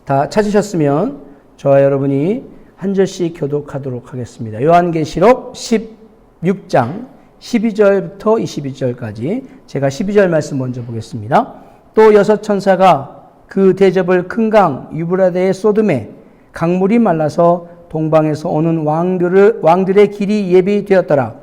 다 찾으셨으면 저와 여러분이 한 절씩 교독하도록 하겠습니다. 요한계시록 16장 12절부터 22절까지 제가 12절 말씀 먼저 보겠습니다. 또 여섯 천사가 그 대접을 큰 강 유브라데의 쏟음에 강물이 말라서 동방에서 오는 왕들의 길이 예비되었더라.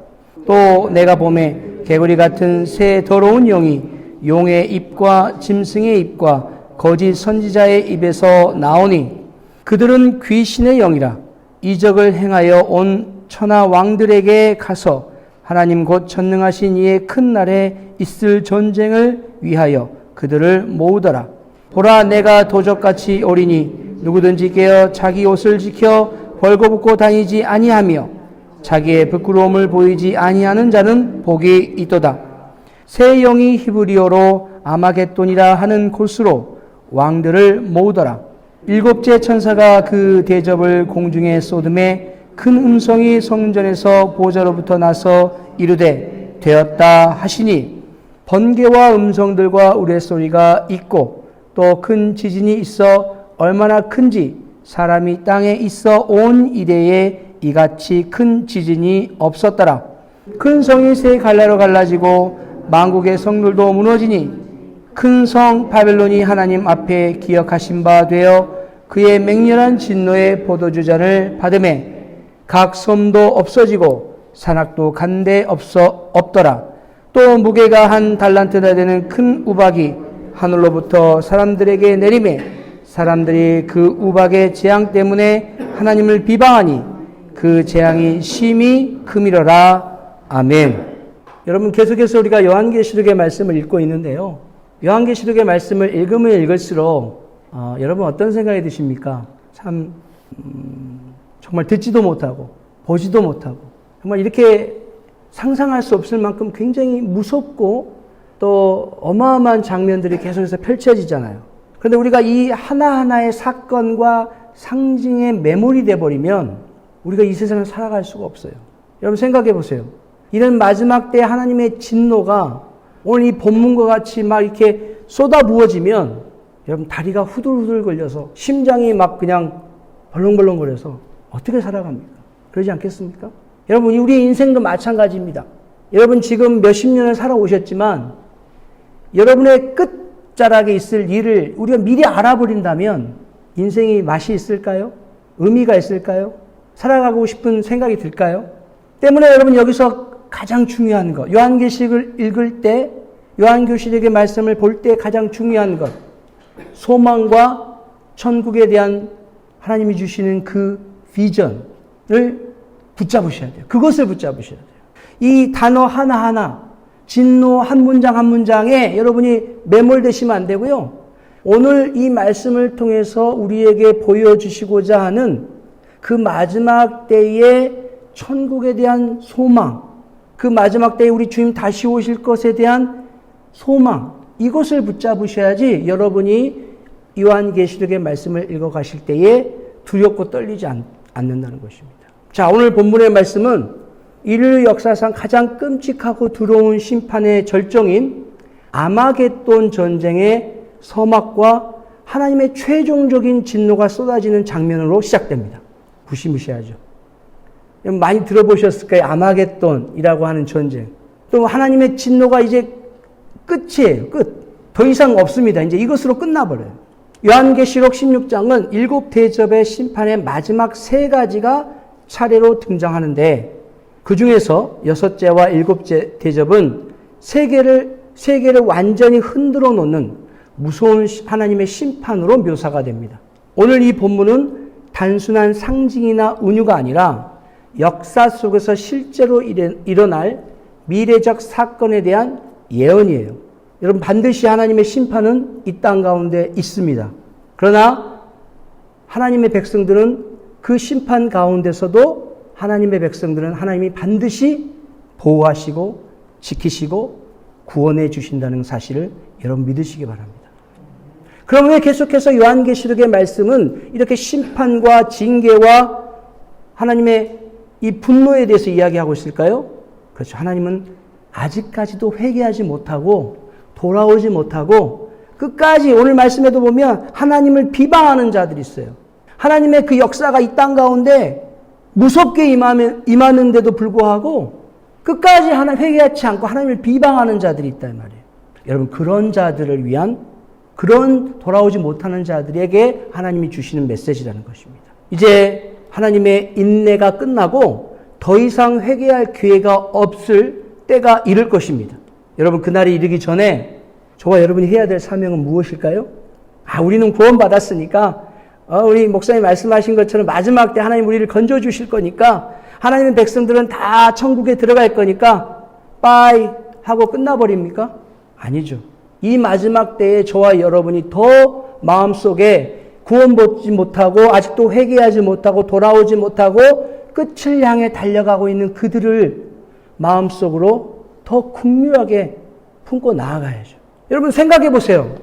또 내가 보매 개구리 같은 새 더러운 영이 용의 입과 짐승의 입과 거짓 선지자의 입에서 나오니 그들은 귀신의 영이라 이적을 행하여 온 천하 왕들에게 가서 하나님 곧 전능하신 이의 큰 날에 있을 전쟁을 위하여 그들을 모으더라. 보라, 내가 도적같이 오리니 누구든지 깨어 자기 옷을 지켜 벌거벗고 다니지 아니하며 자기의 부끄러움을 보이지 아니하는 자는 복이 있도다. 새 영이 히브리어로 아마겟돈이라 하는 곳으로 왕들을 모으더라. 일곱째 천사가 그 대접을 공중에 쏟음에 큰 음성이 성전에서 보좌로부터 나서 이르되 되었다 하시니 번개와 음성들과 우레소리가 있고 또 큰 지진이 있어 얼마나 큰지 사람이 땅에 있어 온 이래에 이같이 큰 지진이 없었더라. 큰 성이 세 갈래로 갈라지고 만국의 성들도 무너지니 큰 성 바벨론이 하나님 앞에 기억하신 바 되어 그의 맹렬한 진노의 포도주잔을 받음에 각 섬도 없어지고 산악도 간데 없더라. 또 무게가 한 달란트나 되는 큰 우박이 하늘로부터 사람들에게 내리매 사람들이 그 우박의 재앙 때문에 하나님을 비방하니 그 재앙이 심히 크미러라. 아멘. 여러분, 계속해서 우리가 요한계시록의 말씀을 읽고 있는데요. 요한계시록의 말씀을 읽으면 읽을수록 여러분 어떤 생각이 드십니까? 참 정말 듣지도 못하고 보지도 못하고 정말 이렇게 상상할 수 없을 만큼 굉장히 무섭고 또 어마어마한 장면들이 계속해서 펼쳐지잖아요. 그런데 우리가 이 하나하나의 사건과 상징에 매몰이 돼버리면 우리가 이 세상을 살아갈 수가 없어요. 여러분 생각해 보세요. 이런 마지막 때 하나님의 진노가 오늘 이 본문과 같이 막 이렇게 쏟아 부어지면 여러분 다리가 후들후들 걸려서 심장이 막 그냥 벌렁벌렁거려서 어떻게 살아갑니까? 그러지 않겠습니까? 여러분, 우리 인생도 마찬가지입니다. 여러분 지금 몇십 년을 살아오셨지만 여러분의 끝자락에 있을 일을 우리가 미리 알아버린다면 인생이 맛이 있을까요? 의미가 있을까요? 살아가고 싶은 생각이 들까요? 때문에 여러분 여기서 가장 중요한 것, 요한계시록을 읽을 때, 요한계시록의 말씀을 볼 때 가장 중요한 것, 소망과 천국에 대한 하나님이 주시는 그 비전을 붙잡으셔야 돼요. 그것을 붙잡으셔야 돼요. 이 단어 하나하나, 진노 한 문장 한 문장에 여러분이 매몰되시면 안 되고요. 오늘 이 말씀을 통해서 우리에게 보여주시고자 하는 그 마지막 때의 천국에 대한 소망, 그 마지막 때에 우리 주님 다시 오실 것에 대한 소망, 이것을 붙잡으셔야지 여러분이 요한계시록의 말씀을 읽어가실 때에 두렵고 떨리지 않는다는 것입니다. 자, 오늘 본문의 말씀은 인류 역사상 가장 끔찍하고 두려운 심판의 절정인 아마겟돈 전쟁의 서막과 하나님의 최종적인 진노가 쏟아지는 장면으로 시작됩니다. 무시무시하죠. 많이 들어보셨을 거예요. 아마겟돈이라고 하는 전쟁. 또 하나님의 진노가 이제 끝이에요. 끝. 더 이상 없습니다. 이제 이것으로 끝나버려요. 요한계시록 16장은 일곱 대접의 심판의 마지막 세 가지가 차례로 등장하는데 그 중에서 여섯째와 일곱째 대접은 세계를 완전히 흔들어 놓는 무서운 하나님의 심판으로 묘사가 됩니다. 오늘 이 본문은 단순한 상징이나 은유가 아니라 역사 속에서 실제로 일어날 미래적 사건에 대한 예언이에요. 여러분 반드시 하나님의 심판은 이 땅 가운데 있습니다. 그러나 하나님의 백성들은 그 심판 가운데서도 하나님의 백성들은 하나님이 반드시 보호하시고 지키시고 구원해 주신다는 사실을 여러분 믿으시기 바랍니다. 그럼 왜 계속해서 요한계시록의 말씀은 이렇게 심판과 징계와 하나님의 이 분노에 대해서 이야기하고 있을까요? 그렇죠. 하나님은 아직까지도 회개하지 못하고 돌아오지 못하고 끝까지 오늘 말씀에도 보면 하나님을 비방하는 자들이 있어요. 하나님의 그 역사가 이 땅 가운데 무섭게 임하는데도 불구하고 끝까지 하나님 회개하지 않고 하나님을 비방하는 자들이 있단 말이에요. 여러분, 그런 자들을 위한, 그런 돌아오지 못하는 자들에게 하나님이 주시는 메시지라는 것입니다. 이제 하나님의 인내가 끝나고 더 이상 회개할 기회가 없을 때가 이를 것입니다. 여러분, 그날이 이르기 전에 저와 여러분이 해야 될 사명은 무엇일까요? 우리는 구원받았으니까 우리 목사님 말씀하신 것처럼 마지막 때 하나님 우리를 건져주실 거니까 하나님의 백성들은 다 천국에 들어갈 거니까 빠이 하고 끝나버립니까? 아니죠. 이 마지막 때에 저와 여러분이 더 마음속에 구원받지 못하고 아직도 회개하지 못하고 돌아오지 못하고 끝을 향해 달려가고 있는 그들을 마음속으로 더 긍휼하게 품고 나아가야죠. 여러분 생각해 보세요.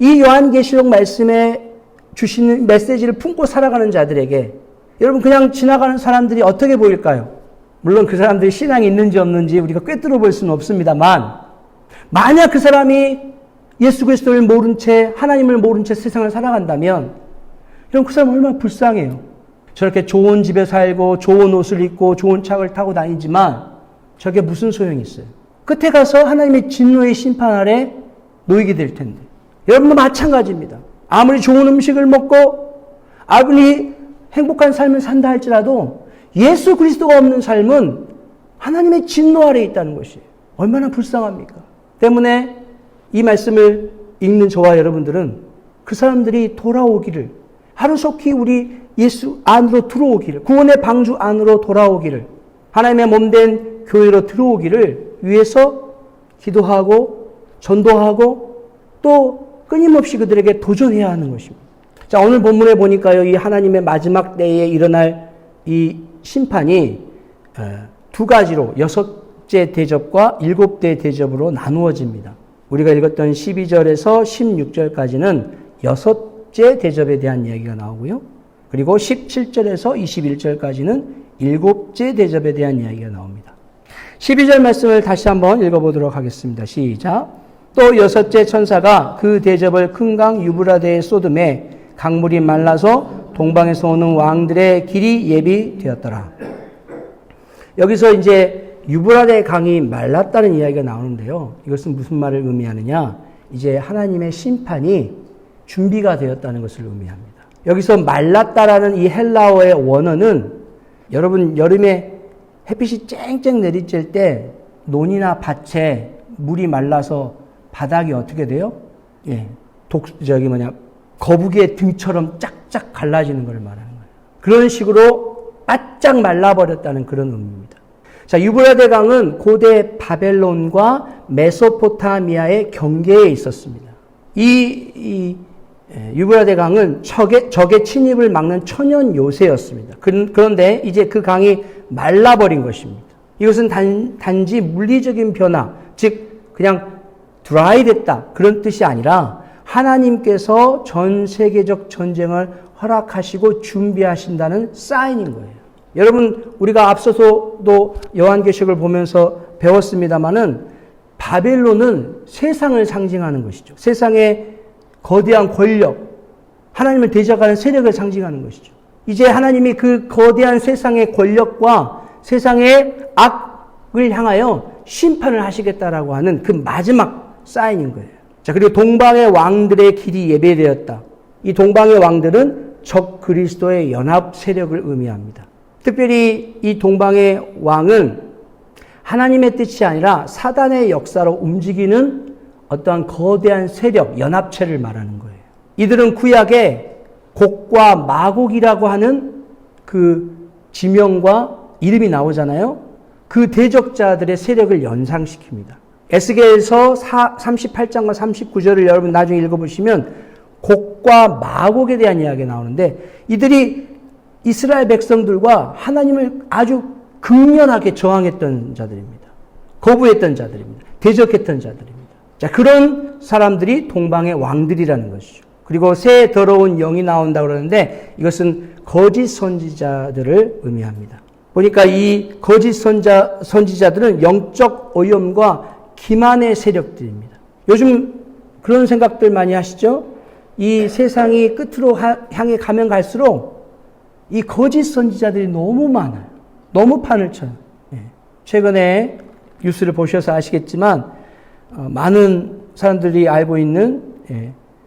이 요한계시록 말씀에 주시는 메시지를 품고 살아가는 자들에게 여러분 그냥 지나가는 사람들이 어떻게 보일까요? 물론 그 사람들이 신앙이 있는지 없는지 우리가 꿰뚫어 볼 수는 없습니다만 만약 그 사람이 예수 그리스도를 모른 채 하나님을 모른 채 세상을 살아간다면 여러분 그 사람 얼마나 불쌍해요. 저렇게 좋은 집에 살고 좋은 옷을 입고 좋은 차를 타고 다니지만 저게 무슨 소용이 있어요? 끝에 가서 하나님의 진노의 심판 아래 놓이게 될 텐데 여러분도 마찬가지입니다. 아무리 좋은 음식을 먹고 아무리 행복한 삶을 산다 할지라도 예수 그리스도가 없는 삶은 하나님의 진노 아래에 있다는 것이에요. 얼마나 불쌍합니까? 때문에 이 말씀을 읽는 저와 여러분들은 그 사람들이 돌아오기를 하루속히 우리 예수 안으로 들어오기를 구원의 방주 안으로 돌아오기를 하나님의 몸된 교회로 들어오기를 위해서 기도하고 전도하고 또 끊임없이 그들에게 도전해야 하는 것입니다. 자, 오늘 본문에 보니까요, 이 하나님의 마지막 때에 일어날 이 심판이 두 가지로 6째 대접과 7대 대접으로 나누어집니다. 우리가 읽었던 12절에서 16절까지는 6째 대접에 대한 이야기가 나오고요. 그리고 17절에서 21절까지는 7째 대접에 대한 이야기가 나옵니다. 12절 말씀을 다시 한번 읽어보도록 하겠습니다. 시작. 또 6째 천사가 그 대접을 큰 강 유브라데에 쏟음에 강물이 말라서 동방에서 오는 왕들의 길이 예비되었더라. 여기서 이제 유브라데 강이 말랐다는 이야기가 나오는데요. 이것은 무슨 말을 의미하느냐? 이제 하나님의 심판이 준비가 되었다는 것을 의미합니다. 여기서 말랐다라는 이 헬라어의 원어는 여러분 여름에 햇빛이 쨍쨍 내리쬐 때 논이나 밭에 물이 말라서 바닥이 어떻게 돼요? 거북이의 등처럼 짝짝 갈라지는 걸 말하는 거예요. 그런 식으로 바짝 말라버렸다는 그런 의미입니다. 자, 유브라데 강은 고대 바벨론과 메소포타미아의 경계에 있었습니다. 이 유브라데 강은 적의 침입을 막는 천연 요새였습니다. 그런데 이제 그 강이 말라버린 것입니다. 이것은 단지 물리적인 변화, 즉 그냥 드라이 됐다 그런 뜻이 아니라 하나님께서 전 세계적 전쟁을 허락하시고 준비하신다는 사인인 거예요. 여러분 우리가 앞서서도 요한계시록을 보면서 배웠습니다마는 바벨론은 세상을 상징하는 것이죠. 세상의 거대한 권력, 하나님을 대적하는 세력을 상징하는 것이죠. 이제 하나님이 그 거대한 세상의 권력과 세상의 악을 향하여 심판을 하시겠다라고 하는 그 마지막 사인인 거예요. 자, 그리고 동방의 왕들의 길이 예배되었다. 이 동방의 왕들은 적 그리스도의 연합 세력을 의미합니다. 특별히 이 동방의 왕은 하나님의 뜻이 아니라 사단의 역사로 움직이는 어떠한 거대한 세력, 연합체를 말하는 거예요. 이들은 구약에 곡과 마곡이라고 하는 그 지명과 이름이 나오잖아요. 그 대적자들의 세력을 연상시킵니다. 에스겔서 38장과 39절을 여러분 나중에 읽어보시면 곡과 마곡에 대한 이야기가 나오는데 이들이 이스라엘 백성들과 하나님을 아주 극렬하게 저항했던 자들입니다. 거부했던 자들입니다. 대적했던 자들입니다. 자, 그런 사람들이 동방의 왕들이라는 것이죠. 그리고 새 더러운 영이 나온다고 그러는데 이것은 거짓 선지자들을 의미합니다. 보니까 이 거짓 선지자들은 영적 오염과 기만의 세력들입니다. 요즘 그런 생각들 많이 하시죠? 이 세상이 끝으로 향해 가면 갈수록 이 거짓 선지자들이 너무 많아요. 너무 판을 쳐요. 최근에 뉴스를 보셔서 아시겠지만 많은 사람들이 알고 있는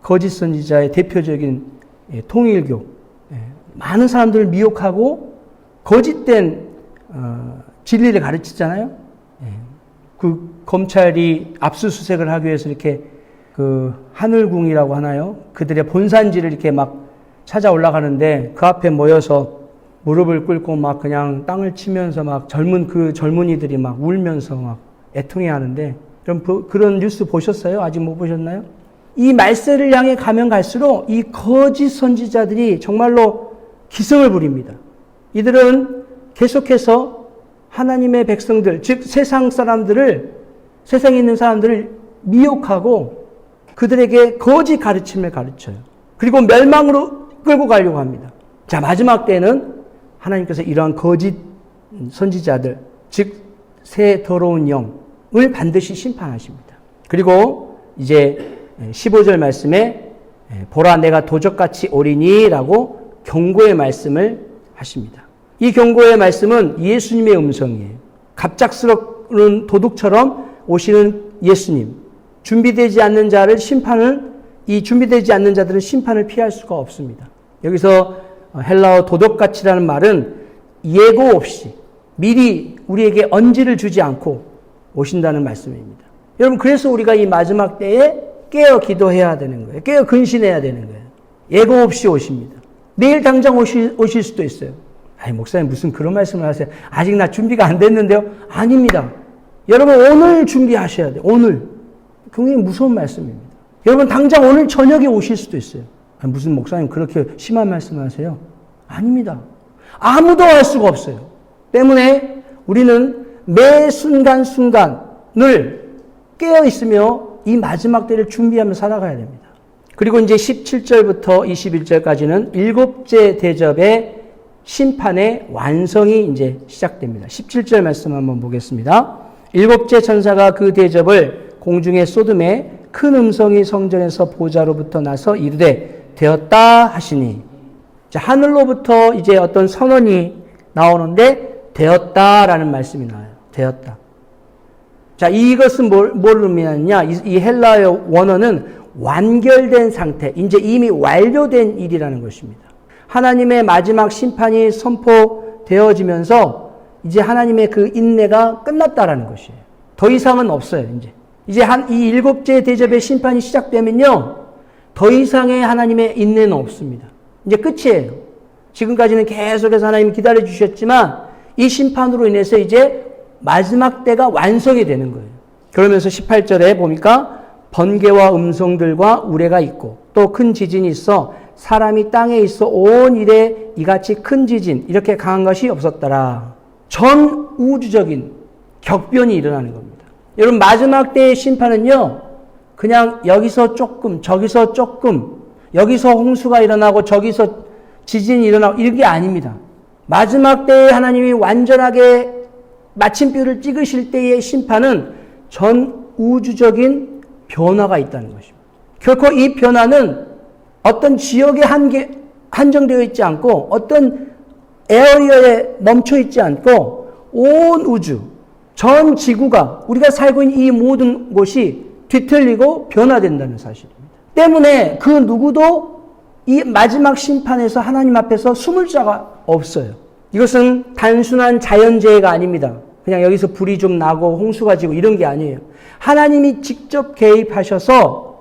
거짓 선지자의 대표적인 통일교, 많은 사람들을 미혹하고 거짓된 진리를 가르치잖아요. 그 검찰이 압수수색을 하기 위해서 이렇게 그 하늘궁이라고 하나요? 그들의 본산지를 이렇게 막 찾아 올라가는데 그 앞에 모여서 무릎을 꿇고 막 그냥 땅을 치면서 막 그 젊은이들이 막 울면서 막 애통해 하는데 그런 뉴스 보셨어요? 아직 못 보셨나요? 이 말세를 향해 가면 갈수록 이 거짓 선지자들이 정말로 기승을 부립니다. 이들은 계속해서 하나님의 백성들, 즉 세상에 있는 사람들을 미혹하고 그들에게 거짓 가르침을 가르쳐요. 그리고 멸망으로 끌고 가려고 합니다. 자, 마지막 때는 하나님께서 이러한 거짓 선지자들, 즉 새 더러운 영을 반드시 심판하십니다. 그리고 이제 15절 말씀에 보라 내가 도적같이 오리니 라고 경고의 말씀을 하십니다. 이 경고의 말씀은 예수님의 음성이에요. 갑작스러운 도둑처럼 오시는 예수님, 준비되지 않는 자들은 심판을 피할 수가 없습니다. 여기서 헬라어 도덕같이라는 말은 예고 없이 미리 우리에게 언지를 주지 않고 오신다는 말씀입니다. 여러분, 그래서 우리가 이 마지막 때에 깨어 기도해야 되는 거예요. 깨어 근신해야 되는 거예요. 예고 없이 오십니다. 내일 당장 오실 수도 있어요. 아니, 목사님 무슨 그런 말씀을 하세요? 아직 나 준비가 안 됐는데요? 아닙니다. 여러분, 오늘 준비하셔야 돼요. 오늘. 굉장히 무서운 말씀입니다. 여러분, 당장 오늘 저녁에 오실 수도 있어요. 아니, 무슨 목사님 그렇게 심한 말씀을 하세요? 아닙니다. 아무도 알 수가 없어요. 때문에 우리는 매 순간순간을 깨어 있으며 이 마지막 때를 준비하며 살아가야 됩니다. 그리고 이제 17절부터 21절까지는 일곱째 대접의 심판의 완성이 이제 시작됩니다. 17절 말씀 한번 보겠습니다. 일곱째 천사가 그 대접을 공중에 쏟음에 큰 음성이 성전에서 보좌로부터 나서 이르되 되었다 하시니, 자, 하늘로부터 이제 어떤 선언이 나오는데 되었다라는 말씀이 나와요. 되었다. 자, 이것은 뭘 의미하느냐? 이 헬라어 원어는 완결된 상태, 이제 이미 완료된 일이라는 것입니다. 하나님의 마지막 심판이 선포되어지면서 이제 하나님의 그 인내가 끝났다라는 것이에요. 더 이상은 없어요, 이제 이 일곱째 대접의 심판이 시작되면요, 더 이상의 하나님의 인내는 없습니다. 이제 끝이에요. 지금까지는 계속해서 하나님이 기다려 주셨지만 이 심판으로 인해서 이제 마지막 때가 완성이 되는 거예요. 그러면서 18절에 보니까 번개와 음성들과 우레가 있고 또 큰 지진이 있어 사람이 땅에 있어 온 일에 이같이 큰 지진, 이렇게 강한 것이 없었더라. 전 우주적인 격변이 일어나는 겁니다. 여러분, 마지막 때의 심판은요, 그냥 여기서 조금, 저기서 조금, 여기서 홍수가 일어나고 저기서 지진이 일어나고 이런 게 아닙니다. 마지막 때에 하나님이 완전하게 마침표를 찍으실 때의 심판은 전 우주적인 변화가 있다는 것입니다. 결코 이 변화는 어떤 지역에 한정되어 있지 않고 어떤 에어리어에 멈춰 있지 않고 온 우주, 전 지구가, 우리가 살고 있는 이 모든 곳이 뒤틀리고 변화된다는 사실입니다. 때문에 그 누구도 이 마지막 심판에서 하나님 앞에서 숨을 자가 없어요. 이것은 단순한 자연재해가 아닙니다. 그냥 여기서 불이 좀 나고 홍수가 지고 이런 게 아니에요. 하나님이 직접 개입하셔서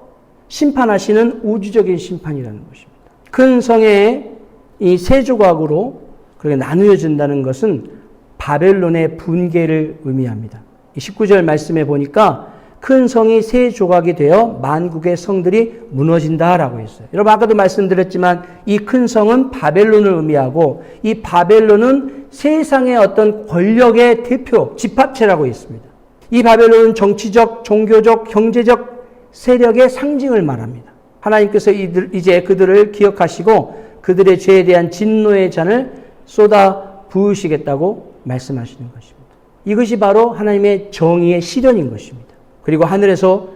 심판하시는 우주적인 심판이라는 것입니다. 큰 성의 이 세 조각으로 그렇게 나누어진다는 것은 바벨론의 붕괴를 의미합니다. 19절 말씀에 보니까 큰 성이 세 조각이 되어 만국의 성들이 무너진다라고 했어요. 여러분, 아까도 말씀드렸지만 이 큰 성은 바벨론을 의미하고 이 바벨론은 세상의 어떤 권력의 대표, 집합체라고 했습니다. 이 바벨론은 정치적, 종교적, 경제적 세력의 상징을 말합니다. 하나님께서 이제 그들을 기억하시고 그들의 죄에 대한 진노의 잔을 쏟아 부으시겠다고 말씀하시는 것입니다. 이것이 바로 하나님의 정의의 실현인 것입니다. 그리고 하늘에서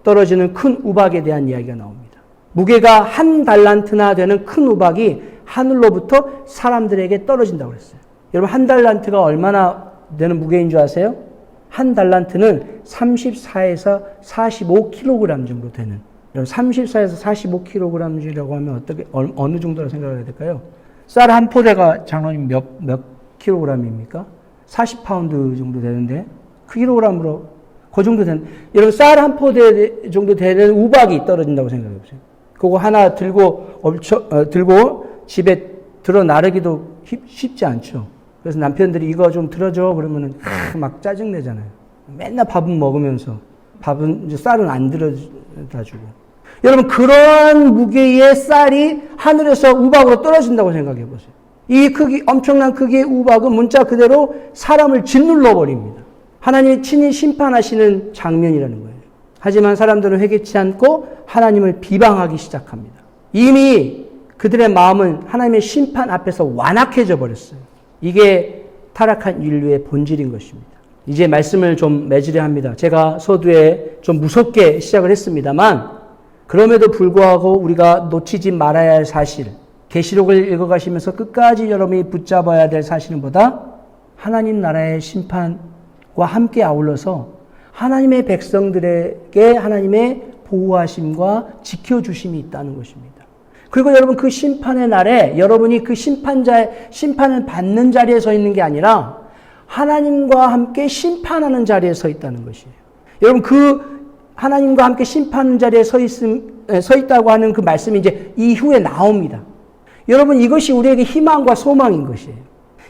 떨어지는 큰 우박에 대한 이야기가 나옵니다. 무게가 1달란트나 되는 큰 우박이 하늘로부터 사람들에게 떨어진다고 그랬어요. 여러분 1달란트가 얼마나 되는 무게인 줄 아세요? 1달란트는 34에서 45kg 정도 되는, 34에서 45kg이라고 하면 어느 정도로 생각해야 될까요? 쌀 한 포대가 장로님 몇 킬로그램입니까? 40파운드 정도 되는데, 킬로그램으로 그 정도 되는, 여러분 쌀 한 포대 정도 되는 우박이 떨어진다고 생각해 보세요. 그거 하나 들고 집에 들어 나르기도 쉽지 않죠. 그래서 남편들이 이거 좀 들어줘 그러면은 막 짜증 내잖아요. 맨날 밥은 먹으면서 이제 쌀은 안 들어다 주고. 여러분 그런 무게의 쌀이 하늘에서 우박으로 떨어진다고 생각해 보세요. 이 엄청난 크기의 우박은 문자 그대로 사람을 짓눌러 버립니다. 하나님이 친히 심판하시는 장면이라는 거예요. 하지만 사람들은 회개치 않고 하나님을 비방하기 시작합니다. 이미 그들의 마음은 하나님의 심판 앞에서 완악해져 버렸어요. 이게 타락한 인류의 본질인 것입니다. 이제 말씀을 좀 맺으려 합니다. 제가 서두에 좀 무섭게 시작을 했습니다만 그럼에도 불구하고 우리가 놓치지 말아야 할 사실, 계시록을 읽어가시면서 끝까지 여러분이 붙잡아야 될 사실은 뭐다? 하나님 나라의 심판과 함께 아울러서 하나님의 백성들에게 하나님의 보호하심과 지켜주심이 있다는 것입니다. 그리고 여러분 그 심판의 날에 여러분이 그 심판을 받는 자리에 서 있는 게 아니라 하나님과 함께 심판하는 자리에 서 있다는 것이에요. 여러분 그 하나님과 함께 심판하는 자리에 서 있다고 하는 그 말씀이 이제 이후에 나옵니다. 여러분 이것이 우리에게 희망과 소망인 것이에요.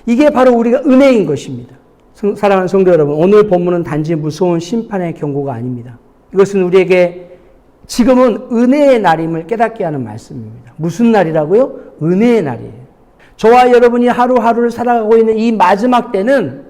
이게 바로 우리가 은혜인 것입니다. 사랑하는 성도 여러분, 오늘 본문은 단지 무서운 심판의 경고가 아닙니다. 이것은 우리에게 지금은 은혜의 날임을 깨닫게 하는 말씀입니다. 무슨 날이라고요? 은혜의 날이에요. 저와 여러분이 하루하루를 살아가고 있는 이 마지막 때는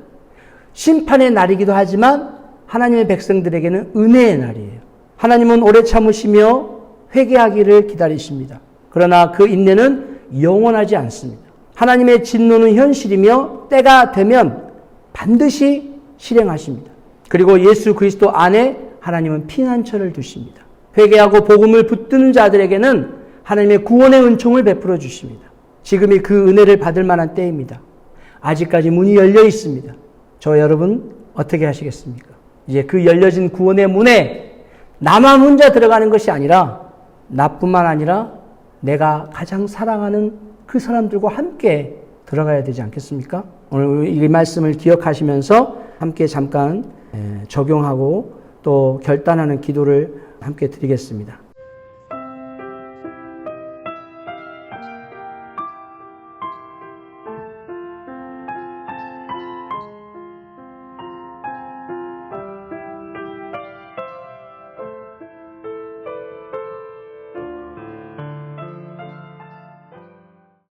심판의 날이기도 하지만 하나님의 백성들에게는 은혜의 날이에요. 하나님은 오래 참으시며 회개하기를 기다리십니다. 그러나 그 인내는 영원하지 않습니다. 하나님의 진노는 현실이며 때가 되면 반드시 실행하십니다. 그리고 예수 그리스도 안에 하나님은 피난처를 두십니다. 회개하고 복음을 붙드는 자들에게는 하나님의 구원의 은총을 베풀어 주십니다. 지금이 그 은혜를 받을 만한 때입니다. 아직까지 문이 열려 있습니다. 저 여러분 어떻게 하시겠습니까? 이제 그 열려진 구원의 문에 나만 혼자 들어가는 것이 아니라 나뿐만 아니라 내가 가장 사랑하는 그 사람들과 함께 들어가야 되지 않겠습니까? 오늘 이 말씀을 기억하시면서 함께 잠깐 적용하고 또 결단하는 기도를 함께 드리겠습니다.